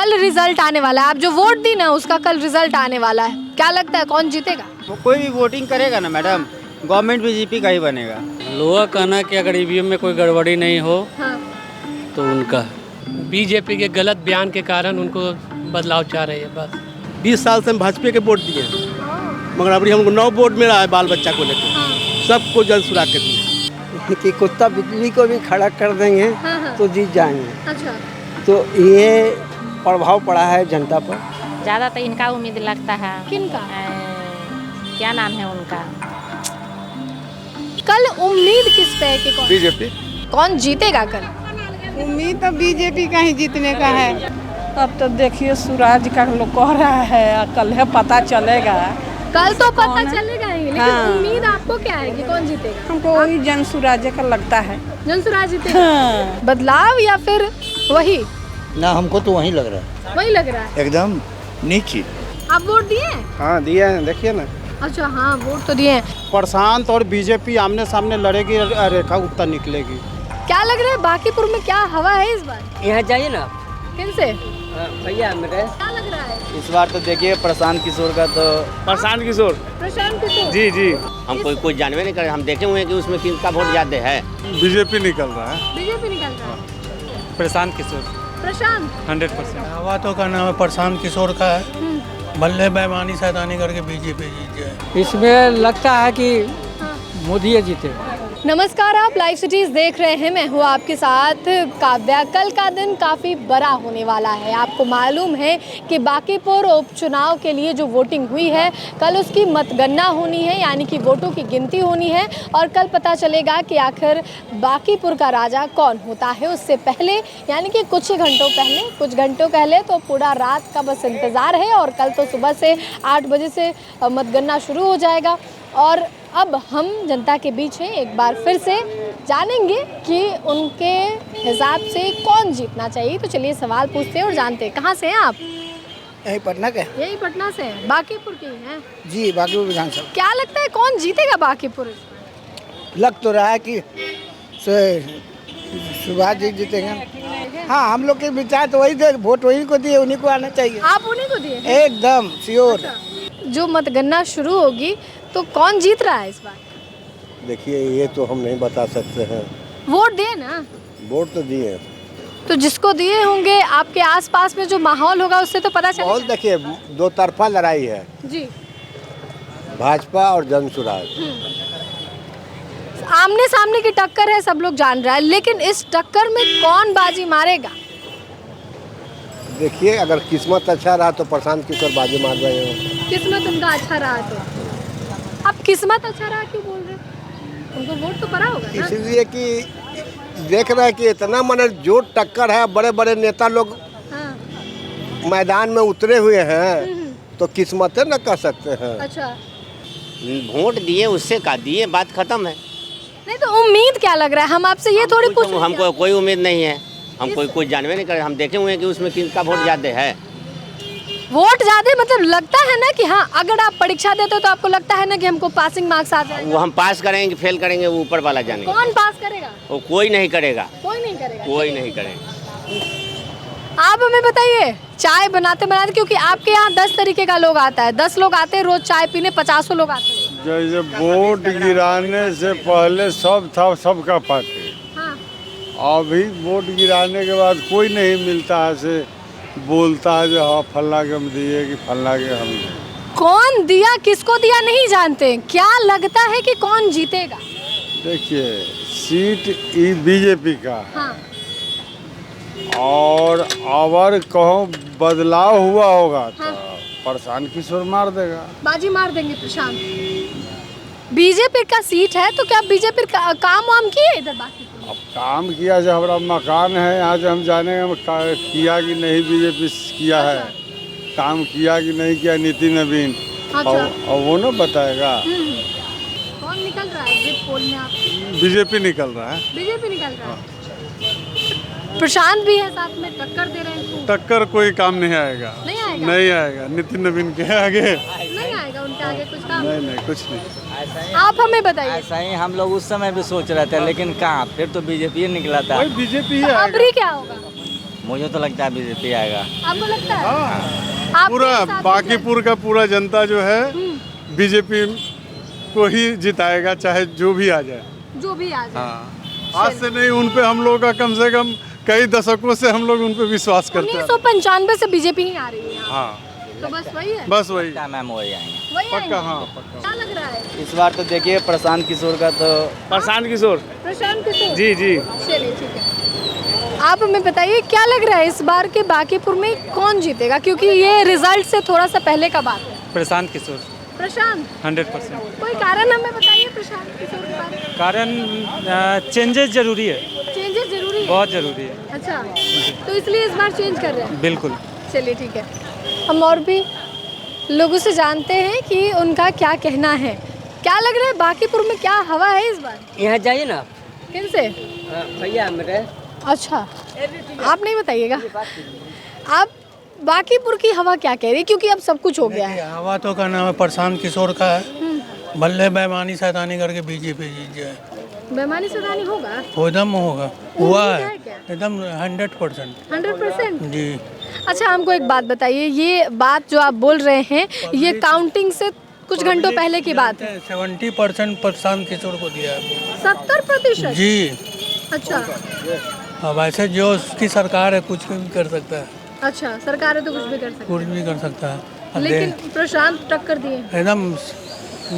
कल रिजल्ट आने वाला है, आप जो वोट दी ना उसका कल रिजल्ट आने वाला है, क्या लगता है कौन जीतेगा? वो कोई भी वोटिंग करेगा ना मैडम, गवर्नमेंट बीजेपी का ही बनेगा। लोगों का कहना है कि अगर ईवीएम में कोई गड़बड़ी नहीं हो हाँ। तो उनका। बीजेपी के गलत बयान के कारण उनको बदलाव चाह रही है बस। 20 साल से हम भाजपा के वोट दिए हैं, मगर अभी हमको 9 वोट मिला है बाल बच्चा को लेकर, सबको जल सुराग के दिए कि कुत्ता बिजली को भी खड़ा कर देंगे तो जीत जाएंगे। अच्छा। तो ये प्रभाव पड़ा है जनता पर। ज़्यादा तो इनका उम्मीद लगता है। किनका? क्या नाम है उनका? कल उम्मीद किस पे है कि कौन बीजेपी। कौन जीतेगा कल? उम्मीद तो बीजेपी का ही जीतने का है। अब तो देखिए सूरज का लोग कह रहा है, कल है पता चलेगा। कल तो पता चलेगा ही, लेकिन हाँ। उम्मीद आपको क्या है कि कौन जीतेगा? हमको वही जन सूरज का लगता है। जनसुराज जीतेगा। हाँ। बदलाव या फिर वही? ना, हमको तो वही लग रहा है, वही लग रहा है। एकदम नीचे। आप वोट दिए? हाँ दिया है, देखिए ना। अच्छा हाँ, वोट तो दिए हैं। प्रशांत और बीजेपी आमने सामने लड़ेगी, रेखा गुप्ता निकलेगी। क्या लग रहा है बांकीपुर में क्या हवा है इस बार? यहाँ जाइए ना किनसे? भैया मेरे। क्या लग रहा है इस बार तो देखिए प्रशांत किशोर का तो प्रशांत किशोर। प्रशांत किशोर? जी जी। हम कोई जानवे नहीं करे, हम देखे हुए हैं कि उसमें किसका वोट ज्यादा है। बीजेपी निकल रहा है। बीजेपी निकल रहा है। प्रशांत किशोर प्रशांत 100%। हवा तो का नाम है प्रशांत किशोर का है, बल्ले बेईमानी शैतानी करके बीजेपी जीत जाए। इसमें लगता है कि मोदी जीते। नमस्कार, आप लाइव सिटीज़ देख रहे हैं, मैं हूँ आपके साथ काव्या। कल का दिन काफ़ी बड़ा होने वाला है। आपको मालूम है कि बांकीपुर उपचुनाव के लिए जो वोटिंग हुई है कल उसकी मतगणना होनी है, यानी कि वोटों की गिनती होनी है और कल पता चलेगा कि आखिर बांकीपुर का राजा कौन होता है। उससे पहले यानी कि कुछ घंटों पहले तो पूरा रात का बस इंतज़ार है और कल तो सुबह से 8 बजे से मतगणना शुरू हो जाएगा। और अब हम जनता के बीच हैं, एक बार फिर से जानेंगे कि उनके हिसाब से कौन जीतना चाहिए। तो चलिए सवाल पूछते हैं और जानते हैं। कहाँ से हैं आप? यही पटना के। यही पटना से हैं, बांकीपुर के ही हैं? जी, बांकीपुर विधानसभा। क्या लगता है कौन जीतेगा बांकीपुर? लग तो रहा है कि सुभाष जी जीतेंगे। हाँ, हम लोग के विचार तो वही थे, वोट वही को दिए, उन्हीं को आना चाहिए। आप उन्हीं को दिए? एकदम श्योर। जो मतगणना शुरू होगी तो कौन जीत रहा है इस बार? देखिए ये तो हम नहीं बता सकते हैं। वोट दिए ना? वोट तो दिए। तो जिसको दिए होंगे आपके आसपास में जो माहौल होगा उससे तो पता चलेगा। बहुत देखिए, 2 तरफा लड़ाई है, जी। भाजपा और जनसुराज। आमने सामने की टक्कर है, सब लोग जान रहा है, लेकिन इस टक्कर में कौन बाजी मारेगा? देखिए अगर किस्मत अच्छा रहा तो प्रशांत किशोर बाजी मार रहे हैं। किस्मत उनका अच्छा रहा तो? अब किस्मत अच्छा रहा क्यों बोल रहे? उनको वोट तो पड़ा होगा ना? इसलिए कि देख रहे हैं कि इतना मन जो टक्कर है, बड़े बड़े नेता लोग मैदान में उतरे हुए हैं, तो किस्मत न कह सकते हैं। अच्छा, वोट दिए उससे का दिए, बात खत्म है। नहीं तो उम्मीद क्या लग रहा है? हम आपसे ये थोड़ी पूछ। हमको कोई उम्मीद नहीं है, हम कोई जानवे नहीं करे, हम देखे हुए हैं कि उसमें किसका वोट ज्यादा है। वोट ज्यादा मतलब लगता है ना कि हाँ, अगर आप परीक्षा देते हो तो आपको लगता है ना कि हमको पासिंग मार्क्स आ जाएंगे। वो हम पास करेंगे फेल करेंगे, वो ऊपर वाला जानेगा। कौन पास करेगा? वो कोई नहीं करेगा। कोई नहीं करेगा। कोई नहीं करेगा। आप हमें बताइए, चाय बनाते बनाते, क्योंकि आपके यहाँ 10 तरीके का लोग आता है, 10 लोग आते हैं रोज चाय पीने, 50 लोग आते हैं। जैसे वोट गिराने से पहले सब था, सबका पार्टी। हाँ। अभी वोट गिराने के बाद कोई नहीं मिलता है, से बोलता है जो हाँ फल्ला के हम दिए कि फल्ला के हम दिए। कौन दिया किसको दिया नहीं जानते। क्या लगता है कि कौन जीतेगा? देखिए सीट बीजेपी का। हाँ। और अगर कहो बदलाव हुआ होगा तो प्रशांत किशोर मार देगा, बाजी मार देंगे प्रशांत। बीजेपी का सीट है तो क्या बीजेपी का काम वाम किए इधर? बाकी अब काम किया जो हमारा मकान है यहाँ जो हम जाने किया कि नहीं, बीजेपी किया है काम किया कि नहीं किया नितिन नवीन। अच्छा। और वो ना बताएगा। कौन निकल रहा है एग्जिट पोल में? आप बीजेपी निकल रहा है। बीजेपी निकल रहा है। प्रशांत भी है साथ में, टक्कर दे रहे हैं। टक्कर कोई काम नहीं आएगा। नहीं आएगा? नहीं आएगा, नितिन नवीन के आगे नहीं आएगा, उनके आगे कुछ काम नहीं कुछ नहीं। आप हमें बताइए। ऐसा ही हम लोग उस समय भी सोच रहे थे, लेकिन कहाँ, फिर तो बीजेपी निकला था। बीजेपी है। अबरी क्या होगा? मुझे तो लगता है बीजेपी आएगा। आपको लगता है? आपके पूरा हिसाब से बांकीपुर का पूरा जनता जो है बीजेपी को ही जिताएगा, चाहे जो भी आ जाए। जो भी आ जाए। आज से नहीं, उन पे हम लोग का कम से कम कई दशकों से हम लोग उन पे विश्वास करते हैं। 1995 से बीजेपी ही आ रही है। हाँ, तो बस वही है। बस वही मैम वही आएंगे। वही पक्का। आएंगे? हाँ, पक्का। क्या लग रहा है? इस बार तो देखिए प्रशांत किशोर का तो प्रशांत किशोर। प्रशांत किशोर? जी जी। चलिए ठीक है। आप हमें बताइए क्या लग रहा है इस बार के बांकीपुर में कौन जीतेगा, क्योंकि ये रिजल्ट से थोड़ा सा पहले का बात है। प्रशांत किशोर प्रशांत 100%। कोई कारण हमें बताइए प्रशांत किशोर के बारे में। कारण चेंजेस जरूरी है, चेंजेस जरूरी है? बहुत जरूरी है। अच्छा, तो इसलिए इस बार चेंज कर रहे हैं? बिल्कुल। चलिए ठीक है। हम और भी लोगों से जानते हैं कि उनका क्या कहना है। क्या लग रहा है बांकीपुर में क्या हवा है इस बार? यहाँ जाइए ना। किन से? भैया मेरे। अच्छा, आप नहीं बताइएगा। आप बांकीपुर की हवा क्या कह रही है, क्योंकि अब सब कुछ हो गया है। हवा तो का नाम है प्रशांत किशोर का है। बल्ले बेमानी शैतानी करके बीजेपी जीत जाए। बेमानी सदानी होगा? एकदम होगा, हुआ है क्या? एकदम 100%। 100%? जी। अच्छा, हमको एक बात बताइए, ये बात जो आप बोल रहे हैं ये काउंटिंग से कुछ घंटों पहले की बात है। 70% प्रशांत किशोर को दिया है। 70%? जी। अच्छा। अब ऐसे जो उसकी सरकार है कुछ भी कर सकता है। अच्छा, सरकार है तो कुछ भी कर सकती कुछ भी कर सकता है। है। लेकिन प्रशांत टक्कर दिए। एकदम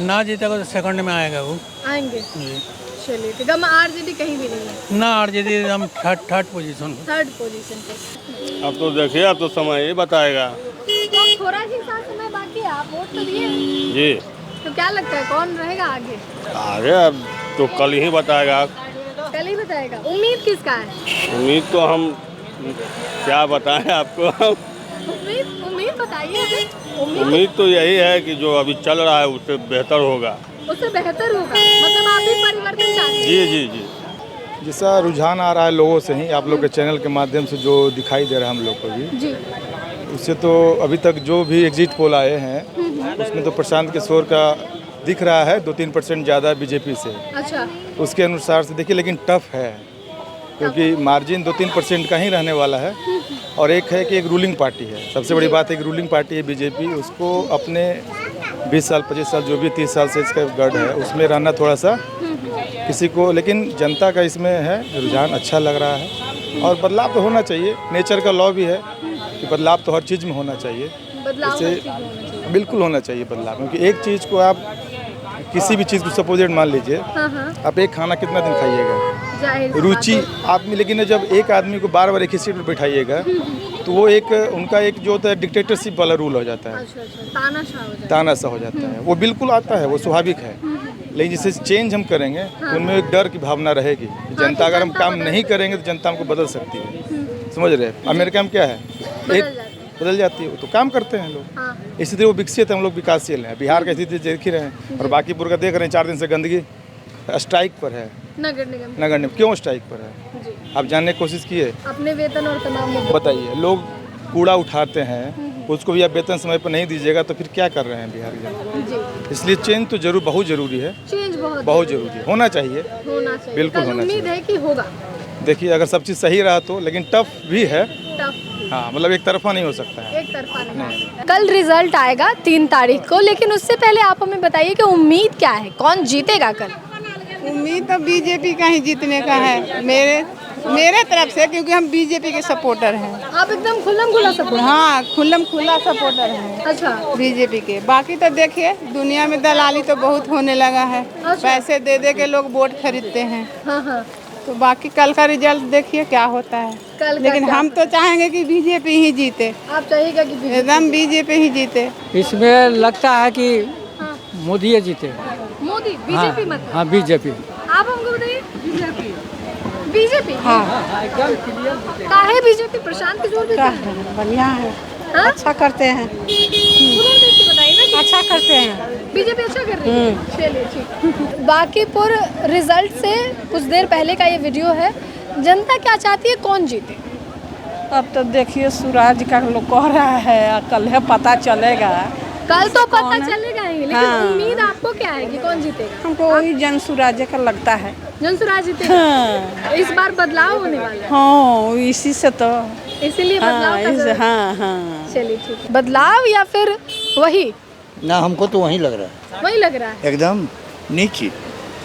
ना जीतेगा तो सेकंड में आएगा वो। आएंगे? जी। चलिए ठीक है। हम आरजेडी कहीं भी नहीं है। ना आरजेडी एकदम थर्ड पोजीशन। थर्ड पोजीशन पे। अब तो देखिए, अब तो समय ही बताएगा। तो थोड़ा ही सा समय बाकी है, आप वोट तो दिए। जी। तो क्या लगता है कौन रहेगा आगे? आगे अब तो कल ही बताएगा। कल ही बताएगा। उम्मीद किसका है? उम्मीद तो हम क्या बताएं आपको। उम्मीद बताइए। उम्मीद तो यही है कि जो अभी चल रहा है उससे बेहतर होगा। उससे बेहतर होगा, मतलब आप भी परिवर्तन चाहते हैं? जी जी जी। जैसा रुझान आ रहा है लोगों से ही, आप लोग के चैनल के माध्यम से जो दिखाई दे रहा है हम लोग को भी जी, उससे तो अभी तक जो भी एग्जिट पोल आए हैं उसमें तो प्रशांत किशोर का दिख रहा है 2-3% ज़्यादा बीजेपी से। अच्छा। उसके अनुसार से देखिए, लेकिन टफ है क्योंकि मार्जिन 2-3% का ही रहने वाला है। और एक है कि एक रूलिंग पार्टी है, सबसे बड़ी बात है एक रूलिंग पार्टी है बीजेपी, उसको अपने 20 साल 25 साल जो भी 30 साल से इसका गढ़ है उसमें रहना थोड़ा सा किसी को, लेकिन जनता का इसमें है रुझान अच्छा लग रहा है। और बदलाव तो होना चाहिए, नेचर का लॉ भी है कि बदलाव तो हर चीज़ में होना चाहिए। इससे बिल्कुल होना चाहिए बदलाव, क्योंकि एक चीज़ को आप किसी भी चीज़ को सपोजेट मान लीजिए, आप एक खाना कितना दिन खाइएगा, रुचि आप में, लेकिन जब एक आदमी को बार बार एक ही सीट पर बैठाइएगा तो वो एक उनका एक जो होता है डिक्टेटरशिप वाला रूल हो जाता है, तानाशाह हो जाता है। वो बिल्कुल आता है, वो स्वाभाविक है। लेकिन जिससे चेंज हम करेंगे तो उनमें एक डर की भावना रहेगी। जनता अगर हम काम नहीं करेंगे तो जनता हमको बदल सकती है, समझ रहे हैं। अमेरिका में क्या है, एक बदल जाती है, तो काम करते हैं लोग। इसी तरह वो विकसित है, हम लोग विकासशील हैं। बिहार का स्थिति देख ही रहे हैं, और बांकीपुर का देख रहे हैं, 4 दिन से गंदगी स्ट्राइक पर है। नगर निगम क्यों स्ट्राइक पर है, आप जानने की कोशिश किए? अपने वेतन और तमाम बताइए, लोग कूड़ा उठाते हैं, उसको भी आप वेतन समय पर नहीं दीजिएगा तो फिर क्या कर रहे हैं बिहार के? इसलिए चेंज तो जरूर बहुत जरूरी है, चेंज बहुत जरूरी है, होना चाहिए, बिल्कुल होना चाहिए। उम्मीद है कि होगा। देखिए, अगर सब चीज़ सही रहा तो, लेकिन टफ भी है। हाँ, मतलब एक तरफा नहीं हो सकता है। एक तरफा नहीं। कल रिजल्ट आएगा 3 तारीख को, लेकिन उससे पहले आप हमें बताइए कि उम्मीद क्या है, कौन जीतेगा कल? उम्मीद तो बीजेपी का ही जीतने का है मेरे तरफ से, क्योंकि हम बीजेपी के सपोर्टर हैं। आप एकदम खुल्लम खुला सपोर्टर? हाँ, खुल्लम खुला सपोर्टर हैं। अच्छा। बीजेपी के। बाकी तो देखिए, दुनिया में दलाली तो बहुत होने लगा है। पैसे दे दे के लोग वोट खरीदते हैं। हाँ। तो बाकी कल का रिजल्ट देखिए क्या होता है। लेकिन हम तो चाहेंगे कि बीजेपी ही जीते। आप चाहिएगा कि एकदम बीजेपी ही जीते? इसमें लगता है कि मोदी जीते। मोदी? बीजेपी मत? हाँ, बीजेपी। आप हमको बताइए। बीजेपी? हाँ, एकदम क्लियर। काहे बीजेपी? प्रशांत किशोर भी बढ़िया है। अच्छा करते हैं। बताइए ना, अच्छा करते हैं। बीजेपी अच्छा कर रही है। चलिए ठीक। बांकीपुर रिजल्ट से कुछ देर पहले का ये वीडियो है। जनता क्या चाहती है, कौन जीते? अब तो देखिए, सूरज का लोग कह रहा है, कल है पता चलेगा। कल तो पता चलेगा ही, लेकिन उम्मीद आपको क्या है कि कौन जीतेगा? हमको वही जन सूरज का लगता है। जन सूरज जीतेगा? इस बार बदलाव होने वाला है। हाँ, इसी से तो इसीलिए बदलाव का जरूरत- हाँ हाँ। चलिए ठीक है। बदलाव या फिर वही ना हमको तो वही लग रहा है, वही लग रहा है एकदम नीची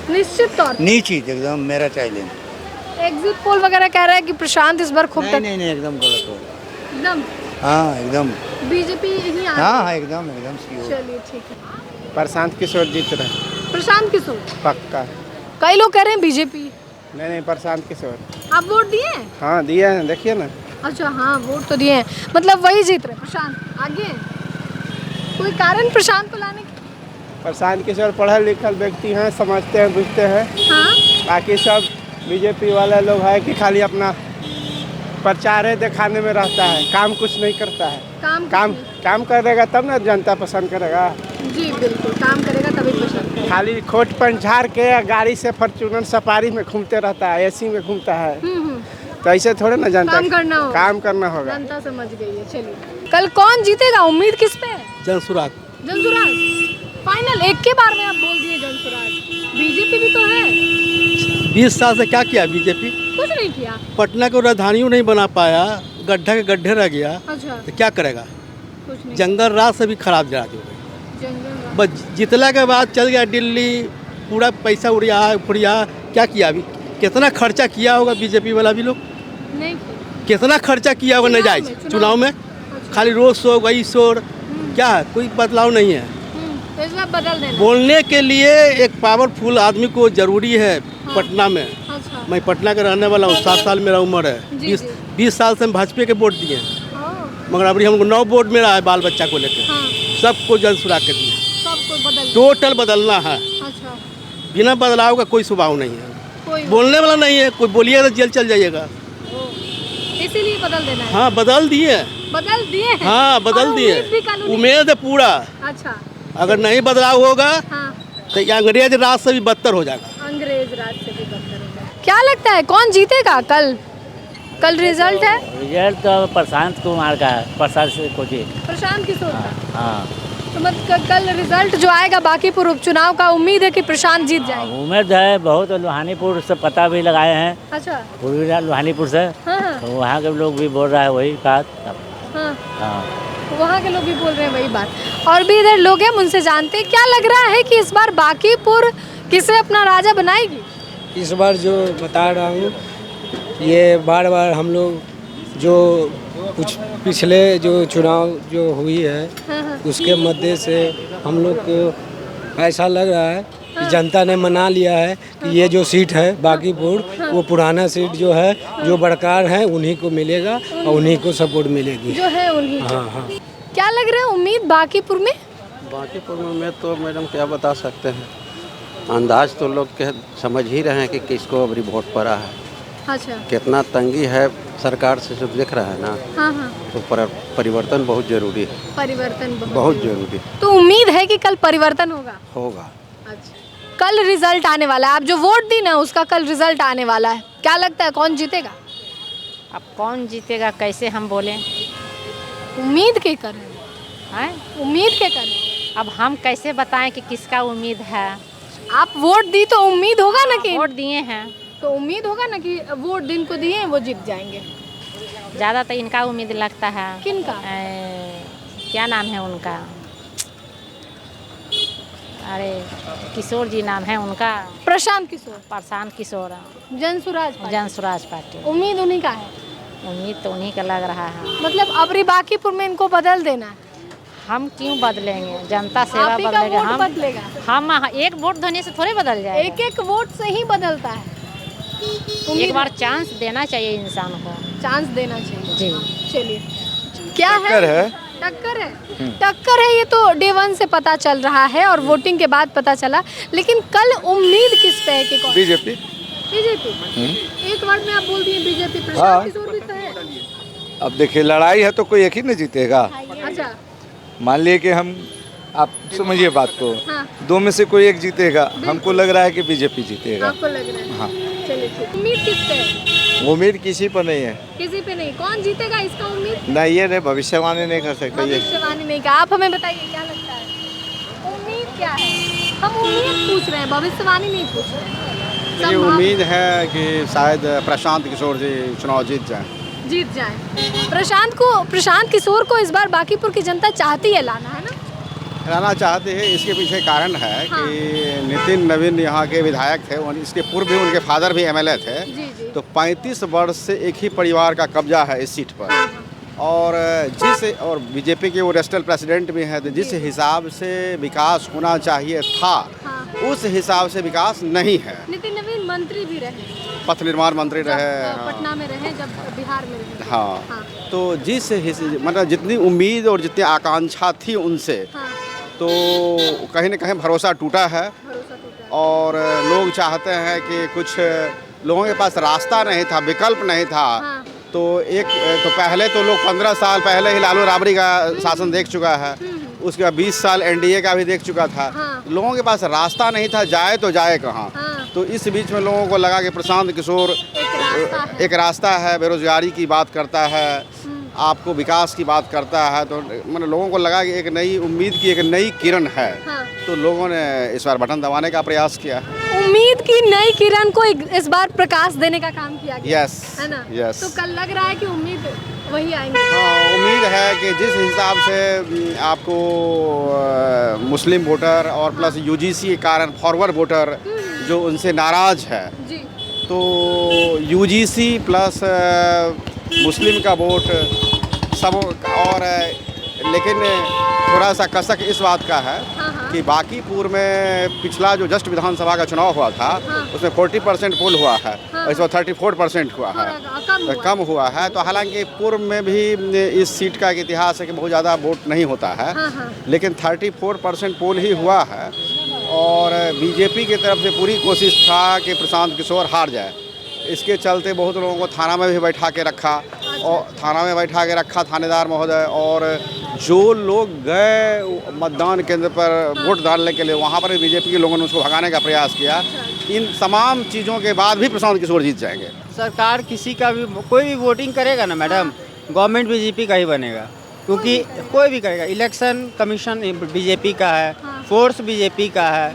निश्चित तौर पे। नीची एकदम मेरा चाइलेंज। एग्जिट पोल वगैरह कह रहा है कि प्रशांत इस बार खूब नहीं एकदम गलत हो रहा एकदम है। हाँ एकदम, बीजेपी ही आ हाँ एकदम एकदम sure। चलिए ठीक है। प्रशांत किशोर जीत रहे हैं प्रशांत किशोर, पक्का। कई लोग कह रहे हैं बीजेपी। नहीं प्रशांत किशोर। आप वोट दिए हैं? हाँ दिए हैं, देखिए ना। अच्छा हाँ वोट तो दिए हैं, मतलब वही जीत रहे प्रशांत आगे हैं। कोई कारण प्रशांत को लाने का? प्रशांत किशोर पढ़े लिखल व्यक्ति हैं, समझते हैं बुझते हैं। हाँ बाकी सब बीजेपी वाले लोग हैं कि खाली अपना प्रचार दिखाने में रहता है, काम कुछ नहीं करता है। काम करेगा तब ना जनता पसंद करेगा। जी बिल्कुल, काम करेगा तभी पसंद करेगा। खाली खोट पंझार के गाड़ी से फॉर्च्यूनर सफारी में घूमते रहता है, एसी में घूमता है। तो ऐसे थोड़े ना जनता काम करना होगा। जनता समझ गई है। चलिए कल कौन जीतेगा, उम्मीद किस पे है? जनसुराग। जनसुराज फाइनल, एक के बार में आप बोल दिए जनसुराज। बीजेपी भी तो है। 20 साल से क्या किया बीजेपी? कुछ नहीं किया। पटना को राजधानी नहीं बना पाया, गड्ढा के गड्ढे रह गया। अच्छा तो क्या करेगा? कुछ नहीं। जंगल राज से भी खराब जरा दी जंगल बस जीतला के बाद चल गया दिल्ली, पूरा पैसा उड़िया क्या किया अभी? कितना खर्चा किया होगा बीजेपी वाला भी लोग? नहीं कितना खर्चा किया होगा नाजायज चुनाव में? खाली रोज शोर वही शोर, क्या है? कोई बदलाव नहीं है। तो इस बार बदल देना। बोलने के लिए एक पावरफुल आदमी को जरूरी है। पटना में अच्छा। मैं पटना का रहने वाला हूँ, 7 साल मेरा उम्र है। 20 साल से हम भाजपा के वोट दिए हैं, मगर अभी हमको 9 वोट मेरा है बाल बच्चा को लेकर। सबको जनसुराग के दिए, टोटल बदलना है। अच्छा। बिना बदलाव का कोई स्वभाव नहीं है, बोलने वाला नहीं है। कोई बोलिएगा तो जेल चल जाइएगा, इसीलिए बदल देना है। हाँ बदल दिए, बदल दिए हैं। हाँ बदल दिए, उम्मीद है पूरा। अच्छा। अगर नहीं बदलाव होगा तो ये अंग्रेज राज से भी बदतर हो जाएगा। अंग्रेज राज से भी बदतर होगा। क्या लगता है कौन जीतेगा कल? कल रिजल्ट है? रिजल्ट तो प्रशांत कुमार का है, प्रशांत किशोर का। हाँ तो मतलब कल रिजल्ट जो आएगा बांकीपुर उपचुनाव का, उम्मीद है कि प्रशांत जीत जाएंगे। उम्मीद है बहुत। लोहानीपुर से पता भी लगाए हैं। अच्छा। पूर्वी लोहानीपुर से। हाँ। तो वहाँ के लोग भी बोल रहा है वही बात। हाँ। वहाँ के लोग भी बोल रहे हैं वही बात। और भी इधर लोग हैं, उनसे जानते हैं क्या लग रहा है कि इस बार बांकीपुर किसे अपना राजा बनाएगी? इस बार जो बता रहा हूँ, ये बार बार हम लोग जो कुछ पिछले जो चुनाव जो हुई है उसके मध्य से हम लोग को ऐसा लग रहा है कि जनता ने मना लिया है कि ये जो सीट है बांकीपुर, वो पुराना सीट जो है जो बरकरार है उन्हीं को मिलेगा और उन्हीं को सपोर्ट मिलेगी जो है उन्हीं। हाँ। क्या लग रहा है उम्मीद बांकीपुर में? बांकीपुर में तो मैडम क्या बता सकते हैं, अंदाज तो लोग के समझ ही रहे हैं कि किसको अभी वोट पड़ा है। अच्छा। कितना तंगी है सरकार से जो देख रहा है ना। हाँ। तो परिवर्तन बहुत जरूरी है। परिवर्तन बहुत जरूरी है। तो उम्मीद है कि कल परिवर्तन होगा। अच्छा। कल रिजल्ट आने वाला है, आप जो वोट दी ना उसका कल रिजल्ट आने वाला है, क्या लगता है कौन जीतेगा? अब कौन जीतेगा कैसे हम बोलें? उम्मीद के करें हैं? उम्मीद के करें। अब हम कैसे बताएं कि किसका उम्मीद है? आप वोट दी तो उम्मीद होगा ना कि वोट दिए हैं तो उम्मीद होगा ना कि वोट जिनको दिए हैं वो जीत जाएंगे। ज़्यादा तो इनका उम्मीद लगता है। किनका? क्या नाम है उनका? अरे किशोर जी नाम है उनका। प्रशांत किशोर। जनसुराज पार्टी। उम्मीद उन्हीं का है। उम्मीद तो उन्हीं का लग रहा है। मतलब अबरी बांकीपुर में इनको बदल देना है। हम क्यों बदलेंगे? जनता सेवा बदलेगा। हम एक वोट देने से थोड़े बदल जाए। एक वोट से ही बदलता है। एक बार चांस देना चाहिए इंसान को। चांस देना चाहिए जी। चलिए क्या है? टक्कर है ये तो डे 1 से पता चल रहा है और वोटिंग के बाद पता चला, लेकिन कल उम्मीद किस पे है कि कौन? बीजेपी। एक वर्ड में आप बोल दिए बीजेपी। प्रशांत किशोर भी तो है। अब देखिए लड़ाई है तो कोई एक ही नहीं जीतेगा। अच्छा। मान लिए कि हम, आप समझिए बात को, हाँ। 2 में से कोई एक जीतेगा। हमको लग रहा है कि बीजेपी जीतेगा। आपको लग रहा है? हाँ। चलिए ठीक। उम्मीद किस पे है? उम्मीद किसी पर नहीं है। किसी पे नहीं। कौन जीतेगा इसका उम्मीद नहीं, ये नहीं भविष्यवाणी नहीं कर सकते। भविष्यवाणी नहीं का। आप हमें बताइए क्या लगता है उम्मीद क्या है? हम उम्मीद पूछ रहे हैं, भविष्यवाणी नहीं पूछ रहे हैं। मुझे उम्मीद है कि शायद प्रशांत किशोर जी चुनाव जीत जीत जाए। प्रशांत किशोर को इस बार बांकीपुर की जनता चाहती है लाना, है ना? लाना चाहते हैं। इसके पीछे कारण है कि नितिन नवीन यहाँ के विधायक थे, इसके पूर्व भी उनके फादर भी एमएलए थे। तो 35 वर्ष से एक ही परिवार का कब्जा है इस सीट पर। और बीजेपी के वो नेशनल प्रेसिडेंट भी हैं, तो जिस हिसाब से विकास होना चाहिए था उस हिसाब से विकास नहीं है। नितिन नवीन मंत्री भी रहे, पथ निर्माण मंत्री रहे, पटना में रहे, जब बिहार में रहे। हाँ। तो मतलब जितनी उम्मीद और जितनी आकांक्षा थी उनसे, तो कहीं न कहीं भरोसा टूटा है। और लोग चाहते हैं कि कुछ लोगों के पास रास्ता नहीं था, विकल्प नहीं था। तो पहले तो लोग 15 साल पहले ही लालू राबड़ी का शासन देख चुका है, उसके बाद 20 साल एनडीए का भी देख चुका था। लोगों के पास रास्ता नहीं था, जाए तो जाए कहाँ। तो इस बीच में लोगों को लगा कि प्रशांत किशोर एक रास्ता है, बेरोजगारी की बात करता है, आपको विकास की बात करता है। तो मतलब लोगों को लगा कि एक नई उम्मीद की एक नई किरण है। तो लोगों ने इस बार बटन दबाने का प्रयास किया। उम्मीद की नई किरण को इस बार प्रकाश देने का काम किया गया। है ना? यस। तो कल लग रहा है कि उम्मीद वही आएंगे। हाँ, उम्मीद है कि जिस हिसाब से आपको मुस्लिम वोटर और प्लस यूजीसी के कारण फॉरवर्ड वोटर जो उनसे नाराज है, तो यूजीसी प्लस मुस्लिम का वोट सब। और लेकिन थोड़ा सा कसक इस बात का है कि बांकीपुर में पिछला जो जस्ट विधानसभा का चुनाव हुआ था उसमें 40% पोल हुआ है और इस बार 34% हुआ है, कम हुआ है। तो हालांकि पूर्व में भी इस सीट का एक इतिहास है कि बहुत ज़्यादा वोट नहीं होता है, लेकिन 34% पोल ही हुआ है। और बीजेपी की तरफ से पूरी कोशिश था कि प्रशांत किशोर हार जाए। इसके चलते बहुत लोगों को थाना में भी बैठा के रखा, थानेदार महोदय। और जो लोग गए मतदान केंद्र पर वोट डालने के लिए, वहाँ पर बीजेपी के लोगों ने उसको भगाने का प्रयास किया। इन तमाम चीज़ों के बाद भी प्रशांत किशोर जीत जाएंगे। सरकार किसी का भी कोई भी वोटिंग करेगा ना मैडम, गवर्नमेंट बीजेपी का ही बनेगा, क्योंकि कोई भी करेगा। इलेक्शन कमीशन बीजेपी का है, फोर्स बीजेपी का है।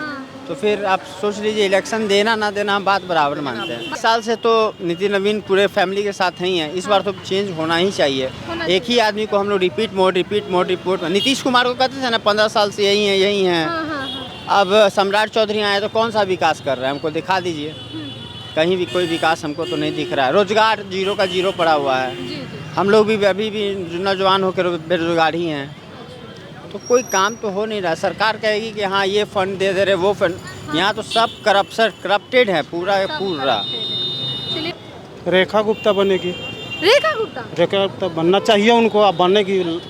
तो फिर आप सोच लीजिए, इलेक्शन देना ना देना हम बात बराबर मानते हैं। इस साल से तो नितिन नवीन पूरे फैमिली के साथ ही हैं। इस बार तो चेंज होना ही चाहिए। एक ही आदमी को हम लोग रिपीट मोड। नीतीश कुमार को कहते थे ना 15 साल से यही हैं। अब सम्राट चौधरी आए तो कौन सा विकास कर रहे हैं, हमको दिखा दीजिए। कहीं भी कोई विकास हमको तो नहीं दिख रहा है। रोजगार 0 का 0 पड़ा हुआ है। हम लोग भी अभी भी नौजवान होकर बेरोजगार ही हैं। तो कोई काम तो हो नहीं रहा। सरकार कहेगी कि हाँ ये फंड दे रहे, वो फंड। यहाँ तो सब करप्टेड है पूरा। रेखा गुप्ता बनेगी। रेखा गुप्ता बनना चाहिए उनको। अब बनेंगी। उम्मीद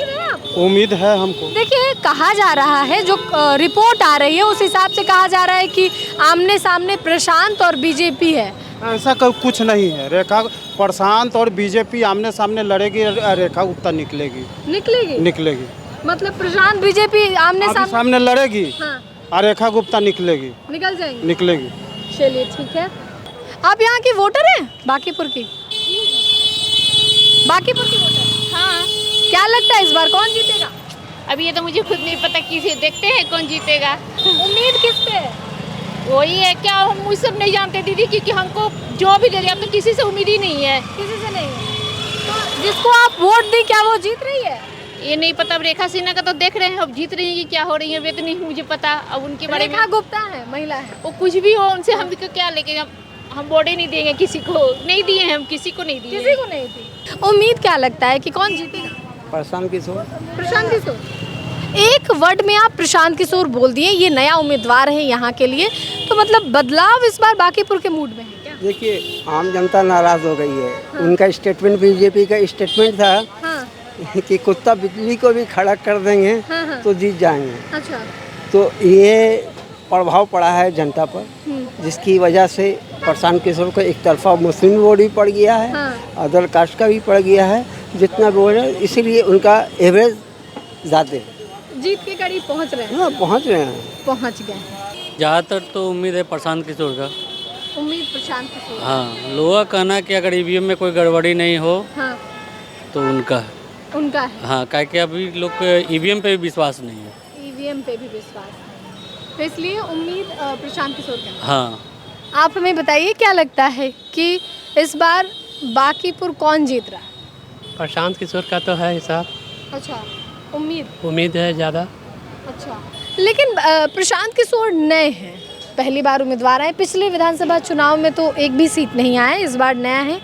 है आपको? उम्मीद है हमको। देखिए, कहा जा रहा है, जो रिपोर्ट आ रही है उस हिसाब से कहा जा रहा है कि आमने सामने प्रशांत और बीजेपी है। ऐसा कुछ नहीं है। रेखा प्रशांत और बीजेपी आमने सामने लड़ेगी, रेखा गुप्ता निकलेगी। मतलब प्रशांत बीजेपी आमने सामने लड़ेगी और रेखा गुप्ता निकलेगी। चलिए ठीक है। आप यहाँ की वोटर हैं? बांकीपुर की वोटर। हाँ। क्या लगता है इस बार कौन जीतेगा? अभी ये तो मुझे खुद नहीं पता, किसी देखते हैं कौन जीतेगा। उम्मीद किस पे है? वही है, क्या हम वो सब नहीं जानते दीदी, क्योंकि हमको जो भी दे दिया, अब तो किसी से उम्मीद ही नहीं है। किसी से नहीं है। तो जिसको आप वोट दी, क्या वो जीत रही है? ये नहीं पता। अब रेखा सिन्हा का तो देख रहे हैं, अब जीत रही है कि क्या हो रही है वे तो नहीं मुझे पता। अब उनके बारे में। रेखा गुप्ता है, महिला है, वो कुछ भी हो, उनसे हम क्या लेके हम वोट ही नहीं देंगे। किसी को नहीं दिए हैं, हम किसी को नहीं दिए। उम्मीद क्या लगता है कि कौन जीतेगा? प्रशांत किशोर। एक वर्ड में आप प्रशांत किशोर बोल दिए, ये नया उम्मीदवार है यहाँ के लिए। तो मतलब बदलाव इस बार बांकीपुर के मूड में है क्या? देखिए, आम जनता नाराज हो गई है। उनका स्टेटमेंट, बीजेपी का स्टेटमेंट था कि कुत्ता बिजली को भी खड़ा कर देंगे तो जीत जाएंगे। अच्छा। तो ये प्रभाव पड़ा है जनता पर, जिसकी वजह से प्रशांत किशोर को एक तरफा मुस्लिम वोट भी पड़ गया है, अदर कास्ट का भी पड़ गया है, जितना वोट है। इसीलिए उनका एवरेज ज़्यादा है। जीत के करीब पहुंच रहे हैं। हाँ, पहुंच गए। ज़्यादातर तो उम्मीद है प्रशांत किशोर का। उम्मीद प्रशांत किशोर। हाँ, लोगों का कहना है कि अगर ईवीएम में कोई गड़बड़ी नहीं हो तो उनका है। हाँ, क्या अभी लोग को ईवीएम पे भी विश्वास नहीं है। ईवीएम पे भी विश्वास, तो इसलिए उम्मीद प्रशांत किशोर का। हाँ। आप हमें बताइए, क्या लगता है कि इस बार बांकीपुर कौन जीत रहा है? प्रशांत किशोर का तो है हिसाब। अच्छा, उम्मीद है ज़्यादा। अच्छा, लेकिन प्रशांत किशोर नए हैं, पहली बार उम्मीदवार हैं। पिछले विधानसभा चुनाव में तो एक भी सीट नहीं आया, इस बार नया है।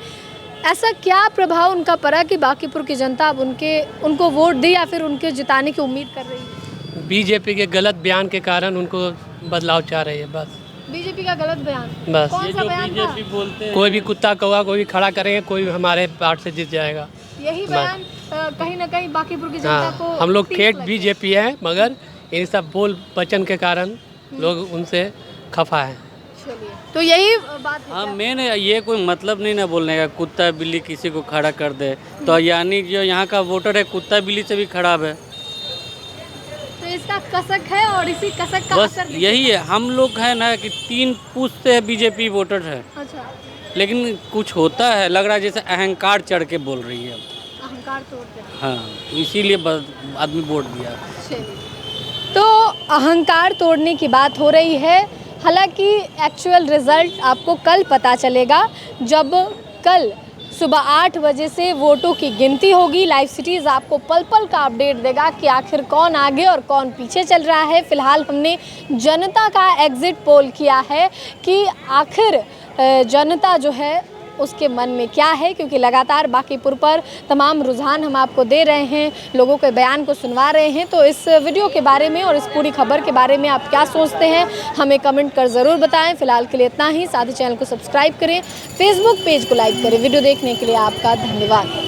ऐसा क्या प्रभाव उनका पड़ा कि बांकीपुर की जनता अब उनको वोट दी या फिर उनके जिताने की उम्मीद कर रही है? बीजेपी के गलत बयान के कारण उनको बदलाव चाह रही है बस। बीजेपी का गलत बयान? बस। कौन सा बयान था? बोलते हैं कोई भी कुत्ता कौवा कोई भी खड़ा करेंगे, कोई हमारे पार्ट से जीत जाएगा। यही बयान कहीं ना कहीं बांकीपुर की जनता को हम लोग खेत बीजेपी है, मगर इन सब बोल वचन के कारण लोग उनसे खफा है। तो यही बात है। हाँ, मेन ये कोई मतलब नहीं ना बोलने का, कुत्ता बिल्ली किसी को खड़ा कर दे तो यानी जो यहाँ का वोटर है कुत्ता बिल्ली से भी खराब है। तो इसका कसक है और इसी कसक का बस यही है। हम लोग है ना कि 3 पुश्त से बीजेपी वोटर है। अच्छा। लेकिन कुछ होता है, लग रहा है जैसे अहंकार चढ़ के बोल रही है। अहंकार तोड़ते हैं। हाँ, तो इसीलिए आदमी वोट दिया। तो अहंकार तोड़ने की बात हो रही है। हालांकि एक्चुअल रिजल्ट आपको कल पता चलेगा, जब कल सुबह 8 बजे से वोटों की गिनती होगी। लाइव सिटीज़ आपको पल पल का अपडेट देगा कि आखिर कौन आगे और कौन पीछे चल रहा है। फिलहाल हमने जनता का एग्जिट पोल किया है कि आखिर जनता जो है उसके मन में क्या है, क्योंकि लगातार बांकीपुर पर तमाम रुझान हम आपको दे रहे हैं, लोगों के बयान को सुनवा रहे हैं। तो इस वीडियो के बारे में और इस पूरी खबर के बारे में आप क्या सोचते हैं, हमें कमेंट कर ज़रूर बताएं। फिलहाल के लिए इतना ही। साथ ही चैनल को सब्सक्राइब करें, फेसबुक पेज को लाइक करें। वीडियो देखने के लिए आपका धन्यवाद।